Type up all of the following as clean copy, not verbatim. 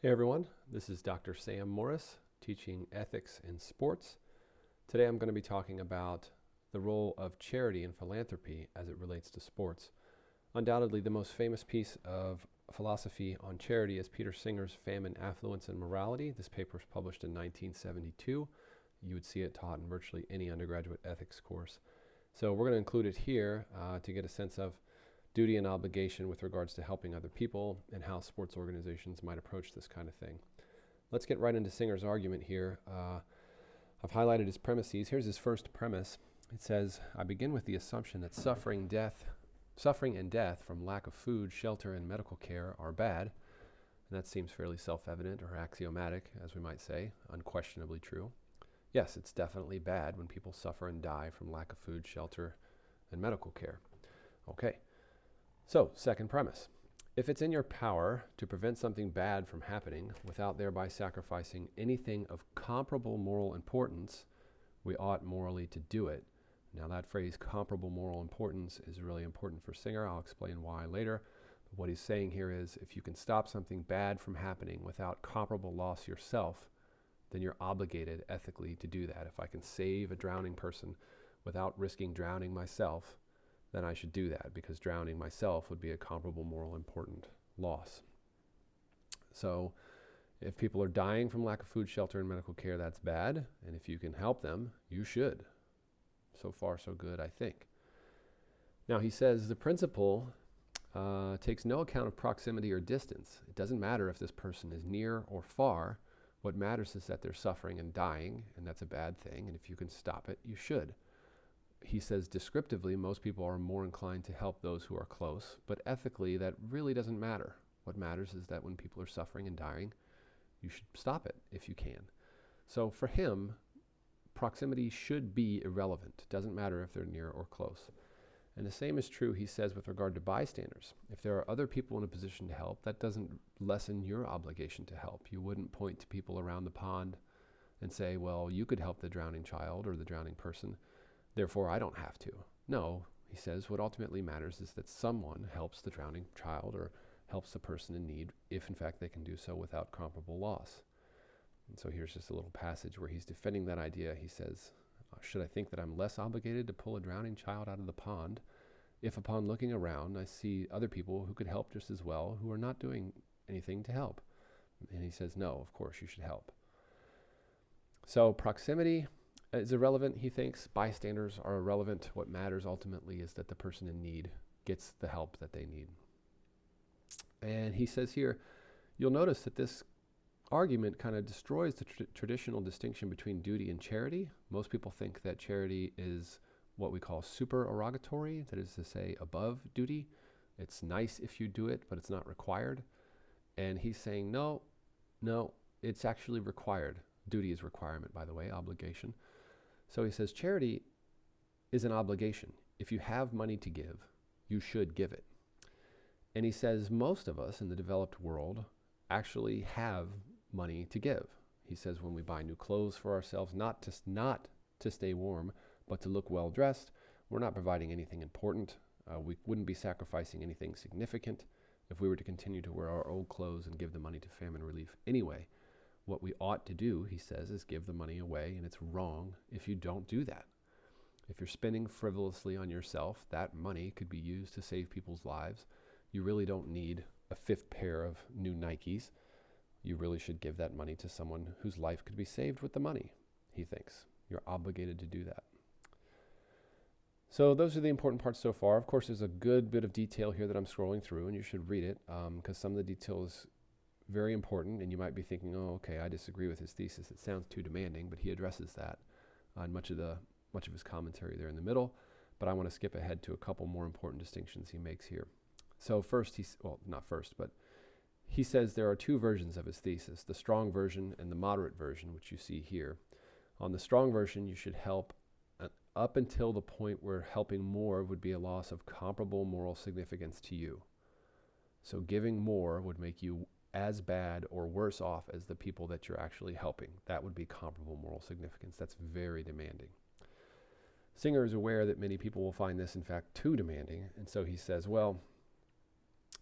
Hey everyone, this is Dr. Sam Morris teaching ethics in sports. Today I'm going to be talking about the role of charity and philanthropy as it relates to sports. Undoubtedly, the most famous piece of philosophy on charity is Peter Singer's Famine, Affluence, and Morality. This paper was published in 1972. You would see it taught in virtually any undergraduate ethics course. So we're going to include it here to get a sense of duty and obligation with regards to helping other people and how sports organizations might approach this kind of thing. Let's get right into Singer's argument here. I've highlighted his premises. Here's his first premise. It says, I begin with the assumption that suffering and death from lack of food, shelter, and medical care are bad. And that seems fairly self-evident or axiomatic, as we might say, unquestionably true. Yes, it's definitely bad when people suffer and die from lack of food, shelter, and medical care. Okay. So, second premise. If it's in your power to prevent something bad from happening without thereby sacrificing anything of comparable moral importance, we ought morally to do it. Now that phrase, comparable moral importance, is really important for Singer. I'll explain why later. But what he's saying here is if you can stop something bad from happening without comparable loss yourself, then you're obligated ethically to do that. If I can save a drowning person without risking drowning myself, then I should do that, because drowning myself would be a comparable moral important loss. So if people are dying from lack of food, shelter, and medical care, that's bad. And if you can help them, you should. So far, so good, I think. Now, he says the principle takes no account of proximity or distance. It doesn't matter if this person is near or far. What matters is that they're suffering and dying, and that's a bad thing. And if you can stop it, you should. He says descriptively, most people are more inclined to help those who are close, but ethically, that really doesn't matter. What matters is that when people are suffering and dying, you should stop it if you can. So for him, proximity should be irrelevant. It doesn't matter if they're near or close. And the same is true, he says, with regard to bystanders. If there are other people in a position to help, that doesn't lessen your obligation to help. You wouldn't point to people around the pond and say, well, you could help the drowning child or the drowning person, therefore I don't have to. No, he says, what ultimately matters is that someone helps the drowning child or helps the person in need, if in fact they can do so without comparable loss. And so here's just a little passage where he's defending that idea. He says, should I think that I'm less obligated to pull a drowning child out of the pond if upon looking around I see other people who could help just as well who are not doing anything to help? And he says, no, of course you should help. So proximity is irrelevant, he thinks. Bystanders are irrelevant. What matters ultimately is that the person in need gets the help that they need. And he says here, you'll notice that this argument kind of destroys the traditional distinction between duty and charity. Most people think that charity is what we call supererogatory, that is to say, above duty. It's nice if you do it, but it's not required. And he's saying, no, it's actually required. Duty is requirement, by the way, obligation. So he says charity is an obligation. If you have money to give, you should give it. And he says most of us in the developed world actually have money to give. He says when we buy new clothes for ourselves, not to stay warm, but to look well dressed, we're not providing anything important. We wouldn't be sacrificing anything significant if we were to continue to wear our old clothes and give the money to famine relief anyway. What we ought to do, he says, is give the money away, and it's wrong if you don't do that. If you're spending frivolously on yourself, that money could be used to save people's lives. You really don't need a fifth pair of new Nikes. You really should give that money to someone whose life could be saved with the money, he thinks. You're obligated to do that. So those are the important parts so far. Of course, there's a good bit of detail here that I'm scrolling through, and you should read it because some of the detail is very important, and you might be thinking, oh, okay, I disagree with his thesis. It sounds too demanding, but he addresses that on much of his commentary there in the middle. But I want to skip ahead to a couple more important distinctions he makes here. So first, he says there are two versions of his thesis, the strong version and the moderate version, which you see here. On the strong version, you should help up until the point where helping more would be a loss of comparable moral significance to you. So giving more would make you as bad or worse off as the people that you're actually helping. That would be comparable moral significance. That's very demanding. Singer is aware that many people will find this, in fact, too demanding. And so he says, well,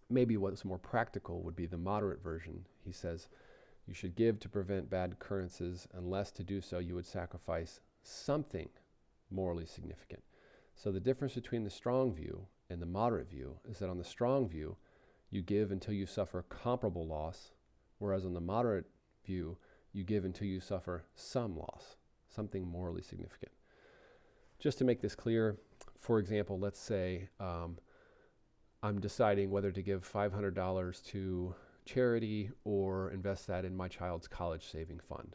Maybe what's more practical would be the moderate version. He says, you should give to prevent bad occurrences, unless to do so you would sacrifice something morally significant. So the difference between the strong view and the moderate view is that on the strong view, you give until you suffer comparable loss, whereas on the moderate view, you give until you suffer some loss, something morally significant. Just to make this clear, for example, let's say I'm deciding whether to give $500 to charity or invest that in my child's college saving fund.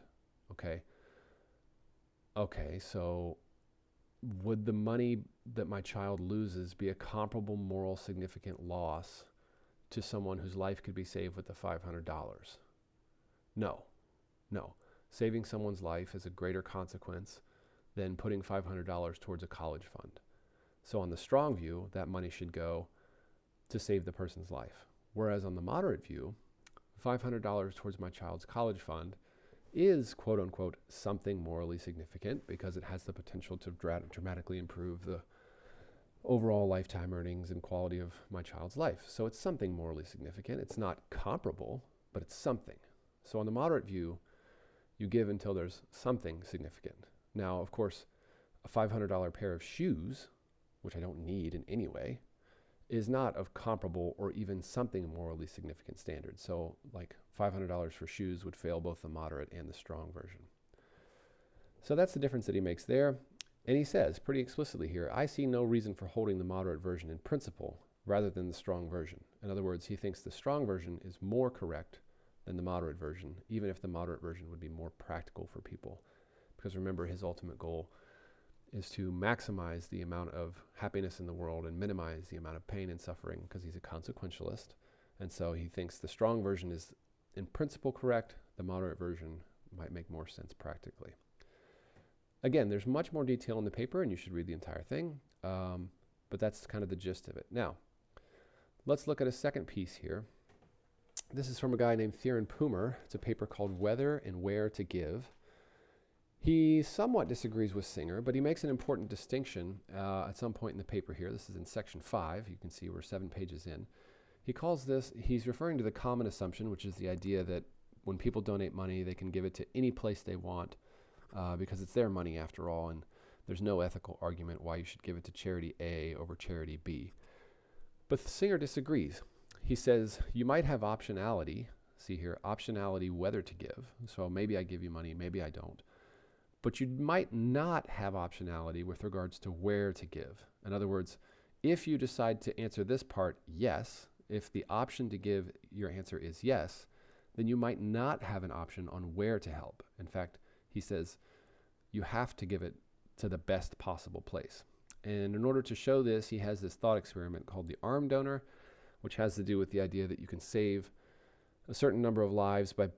Okay, so would the money that my child loses be a comparable moral significant loss to someone whose life could be saved with the $500? No. Saving someone's life is a greater consequence than putting $500 towards a college fund. So on the strong view, that money should go to save the person's life. Whereas on the moderate view, $500 towards my child's college fund is, quote unquote, something morally significant because it has the potential to dramatically improve the overall lifetime earnings and quality of my child's life. So it's something morally significant. It's not comparable, but it's something. So on the moderate view, you give until there's something significant. Now, of course, a $500 pair of shoes, which I don't need in any way, is not of comparable or even something morally significant standard. So like $500 for shoes would fail both the moderate and the strong version. So that's the difference that he makes there. And he says pretty explicitly here, I see no reason for holding the moderate version in principle rather than the strong version. In other words, he thinks the strong version is more correct than the moderate version, even if the moderate version would be more practical for people. Because remember, his ultimate goal is to maximize the amount of happiness in the world and minimize the amount of pain and suffering, because he's a consequentialist. And so he thinks the strong version is in principle correct. The moderate version might make more sense practically. Again, there's much more detail in the paper, and you should read the entire thing. But that's kind of the gist of it. Now, let's look at a second piece here. This is from a guy named Theron Poomer. It's a paper called Whether and Where to Give. He somewhat disagrees with Singer, but he makes an important distinction at some point in the paper here. This is in section 5. You can see we're 7 pages in. He calls this, he's referring to the common assumption, which is the idea that when people donate money, they can give it to any place they want because it's their money after all, and there's no ethical argument why you should give it to charity A over charity B. But Singer disagrees. He says you might have optionality, see here, optionality whether to give. So maybe I give you money, maybe I don't. But you might not have optionality with regards to where to give. In other words, if you decide to answer this part yes, if the option to give your answer is yes, then you might not have an option on where to help. In fact, he says you have to give it to the best possible place. And in order to show this, he has this thought experiment called the arm donor, which has to do with the idea that you can save a certain number of lives by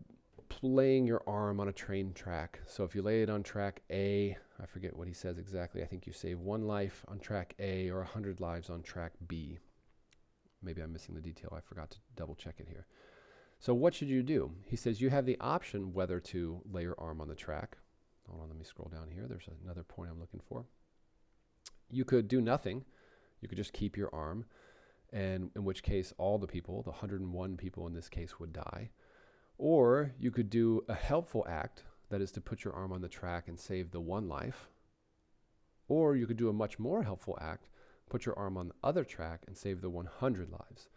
laying your arm on a train track. So if you lay it on track A, I forget what he says exactly, I think you save 1 life on track A or 100 lives on track B. Maybe I'm missing the detail. I forgot to double check it here. So what should you do? He says you have the option whether to lay your arm on the track. Hold on, let me scroll down here. There's another point I'm looking for. You could do nothing. You could just keep your arm, and in which case all the people, the 101 people in this case, would die. Or you could do a helpful act, that is to put your arm on the track and save the 1 life. Or you could do a much more helpful act, put your arm on the other track and save the 100 lives.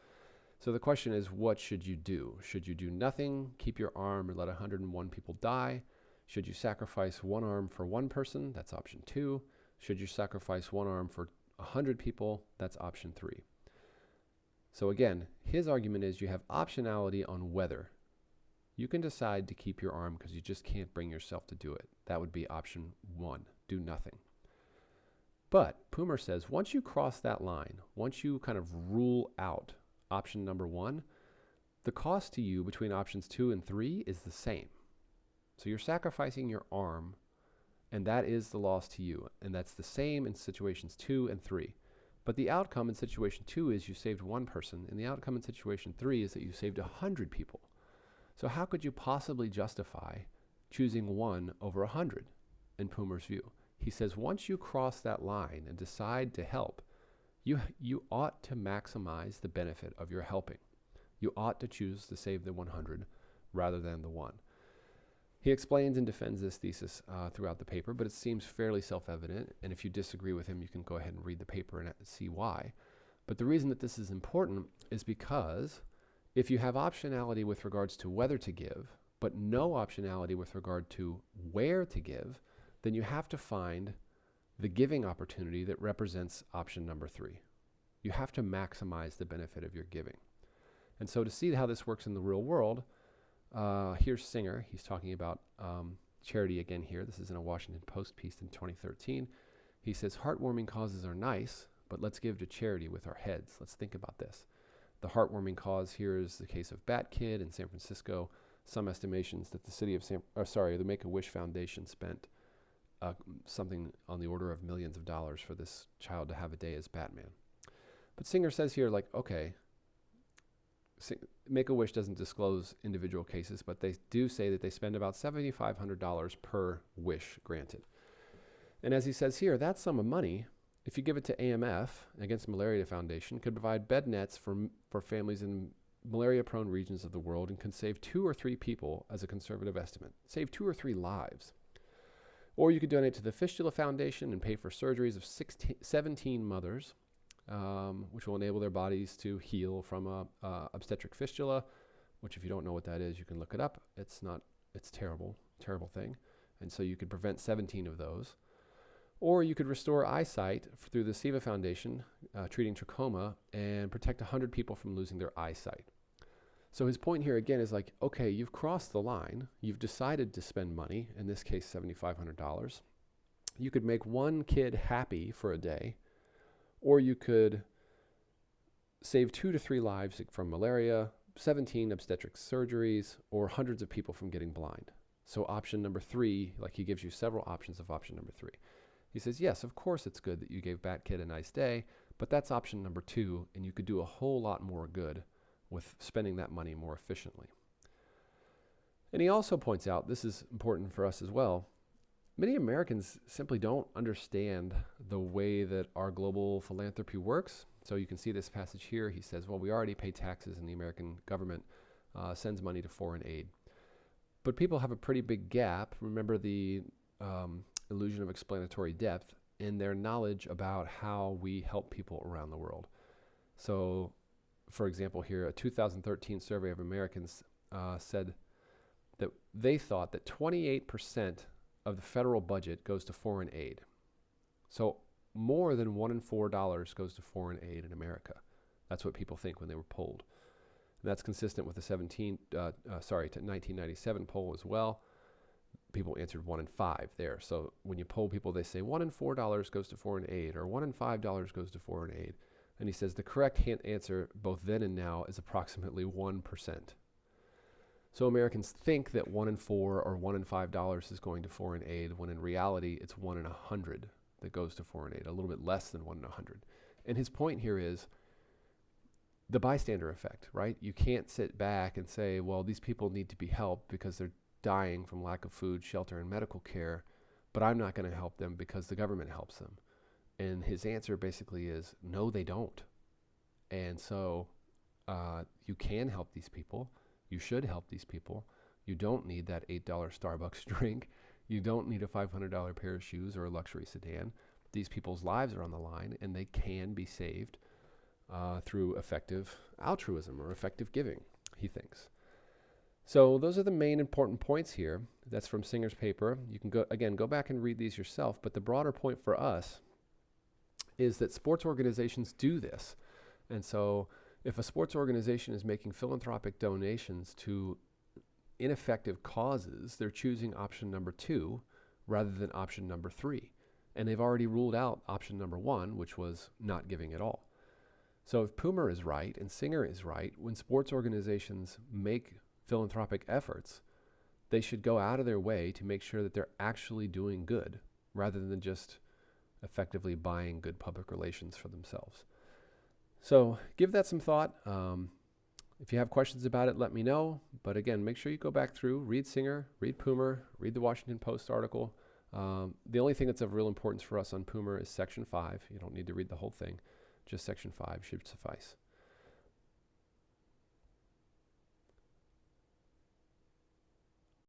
So the question is, what should you do? Should you do nothing, keep your arm and let 101 people die? Should you sacrifice 1 arm for 1 person? That's option 2. Should you sacrifice 1 arm for 100 people? That's option 3. So again, his argument is you have optionality on whether. You can decide to keep your arm because you just can't bring yourself to do it. That would be option 1, do nothing. But Poomer says once you cross that line, once you kind of rule out option number 1, the cost to you between options 2 and 3 is the same. So you're sacrificing your arm, and that is the loss to you. And that's the same in situations 2 and 3. But the outcome in situation 2 is you saved 1 person, and the outcome in situation 3 is that you saved 100 people. So how could you possibly justify choosing 1 over 100 in Poomer's view? He says once you cross that line and decide to help, you ought to maximize the benefit of your helping. You ought to choose to save the 100 rather than the 1. He explains and defends this thesis throughout the paper, but it seems fairly self-evident, and if you disagree with him, you can go ahead and read the paper and see why. But the reason that this is important is because if you have optionality with regards to whether to give, but no optionality with regard to where to give, then you have to find the giving opportunity that represents option number 3. You have to maximize the benefit of your giving. And so to see how this works in the real world, here's Singer. He's talking about charity again here. This is in a Washington Post piece in 2013. He says, heartwarming causes are nice, but let's give to charity with our heads. Let's think about this. The heartwarming cause here is the case of Bat Kid in San Francisco. Some estimations that the Make-A-Wish Foundation spent something on the order of millions of dollars for this child to have a day as Batman. But Singer says here, like, okay, Make-A-Wish doesn't disclose individual cases, but they do say that they spend about $7,500 per wish granted. And as he says here, that sum of money, if you give it to AMF, Against Malaria Foundation, could provide bed nets for families in malaria-prone regions of the world and can save 2 or 3 people as a conservative estimate. Save 2 or 3 lives. Or you could donate to the Fistula Foundation and pay for surgeries of 17 mothers, which will enable their bodies to heal from a obstetric fistula, which if you don't know what that is, you can look it up. It's terrible, terrible thing. And so you could prevent 17 of those. Or you could restore eyesight through the SIVA Foundation, treating trachoma, and protect 100 people from losing their eyesight. So his point here again is like, okay, you've crossed the line. You've decided to spend money, in this case $7,500. You could make 1 kid happy for a day, or you could save 2 to 3 lives from malaria, 17 obstetric surgeries, or hundreds of people from getting blind. So option number 3, like he gives you several options of option number 3. He says, yes, of course it's good that you gave Bat Kid a nice day, but that's option number 2, and you could do a whole lot more good with spending that money more efficiently. And he also points out, this is important for us as well, many Americans simply don't understand the way that our global philanthropy works. So you can see this passage here. He says, well, we already pay taxes and the American government sends money to foreign aid. But people have a pretty big gap. Remember the illusion of explanatory depth in their knowledge about how we help people around the world. So, for example, here, a 2013 survey of Americans said that they thought that 28% of the federal budget goes to foreign aid. So more than $1 in $4 goes to foreign aid in America. That's what people think when they were polled. And that's consistent with the 1997 poll as well. People answered 1 in 5 there. So when you poll people, they say $1 in $4 goes to foreign aid, or $1 in $5 goes to foreign aid. And he says the correct answer both then and now is approximately 1%. So Americans think that 1 in 4 or $1 in $5 is going to foreign aid, when in reality it's 1 in 100 that goes to foreign aid, a little bit less than 1 in 100. And his point here is the bystander effect, right? You can't sit back and say, well, these people need to be helped because they're dying from lack of food, shelter, and medical care, but I'm not going to help them because the government helps them. And his answer basically is, no, they don't. And so you can help these people. You should help these people. You don't need that $8 Starbucks drink. You don't need a $500 pair of shoes or a luxury sedan. These people's lives are on the line, and they can be saved through effective altruism or effective giving, he thinks. So those are the main important points here. That's from Singer's paper. You can go back and read these yourself. But the broader point for us is that sports organizations do this. And so if a sports organization is making philanthropic donations to ineffective causes, they're choosing option number 2 rather than option number 3. And they've already ruled out option number 1, which was not giving at all. So if Poomer is right and Singer is right, when sports organizations make philanthropic efforts, they should go out of their way to make sure that they're actually doing good rather than just effectively buying good public relations for themselves. So give that some thought. If you have questions about it, let me know. But again, make sure you go back through, read Singer, read Poomer, read the Washington Post article. The only thing that's of real importance for us on Poomer is section 5. You don't need to read the whole thing. Just section 5 should suffice.